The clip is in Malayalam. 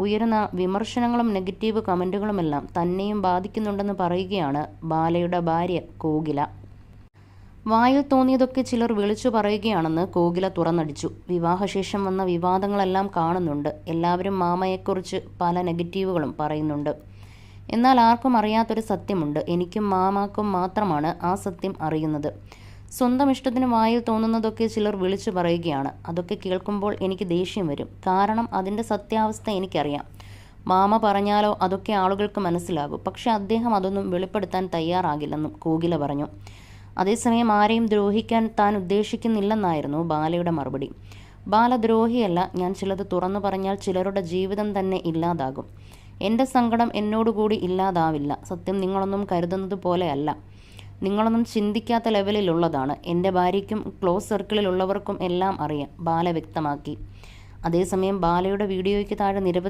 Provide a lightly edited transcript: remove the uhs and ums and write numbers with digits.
ഉയരുന്ന വിമർശനങ്ങളും നെഗറ്റീവ് കമൻറ്റുകളുമെല്ലാം തന്നെയും ബാധിക്കുന്നുണ്ടെന്ന് പറയുകയാണ് ബാലയുടെ ഭാര്യ കോകില. വായിൽ തോന്നിയതൊക്കെ ചിലർ വിളിച്ചു പറയുകയാണെന്ന് കോകില തുറന്നടിച്ചു. വിവാഹശേഷം വന്ന വിവാദങ്ങളെല്ലാം കാണുന്നുണ്ട്. എല്ലാവരും മാമയെക്കുറിച്ച് പല നെഗറ്റീവുകളും പറയുന്നുണ്ട്. എന്നാൽ ആർക്കും അറിയാത്തൊരു സത്യമുണ്ട്. എനിക്കും മാമാക്കും മാത്രമാണ് ആ സത്യം അറിയുന്നത്. സ്വന്തം ഇഷ്ടത്തിന് വായിൽ തോന്നുന്നതൊക്കെ ചിലർ വിളിച്ചു പറയുകയാണ്. അതൊക്കെ കേൾക്കുമ്പോൾ എനിക്ക് ദേഷ്യം വരും. കാരണം അതിൻ്റെ സത്യാവസ്ഥ എനിക്കറിയാം. മാമ പറഞ്ഞാലോ അതൊക്കെ ആളുകൾക്ക് മനസ്സിലാകും. പക്ഷെ അദ്ദേഹം അതൊന്നും വെളിപ്പെടുത്താൻ തയ്യാറാകില്ലെന്നും കോകില പറഞ്ഞു. അതേസമയം ആരെയും ദ്രോഹിക്കാൻ താൻ ഉദ്ദേശിക്കുന്നില്ലെന്നായിരുന്നു ബാലയുടെ മറുപടി. ബാല ദ്രോഹിയല്ല. ഞാൻ ചിലത് തുറന്നു പറഞ്ഞാൽ ചിലരുടെ ജീവിതം തന്നെ ഇല്ലാതാകും. എൻ്റെ സങ്കടം എന്നോടുകൂടി ഇല്ലാതാവില്ല. സത്യം നിങ്ങളൊന്നും കരുതുന്നത് പോലെയല്ല. നിങ്ങളൊന്നും ചിന്തിക്കാത്ത ലെവലിലുള്ളതാണ്. എൻ്റെ ഭാര്യയ്ക്കും ക്ലോസ് സർക്കിളിലുള്ളവർക്കും എല്ലാം അറിയാം, ബാല വ്യക്തമാക്കി. അതേസമയം ബാലയുടെ വീഡിയോയ്ക്ക് താഴെ നിരവധി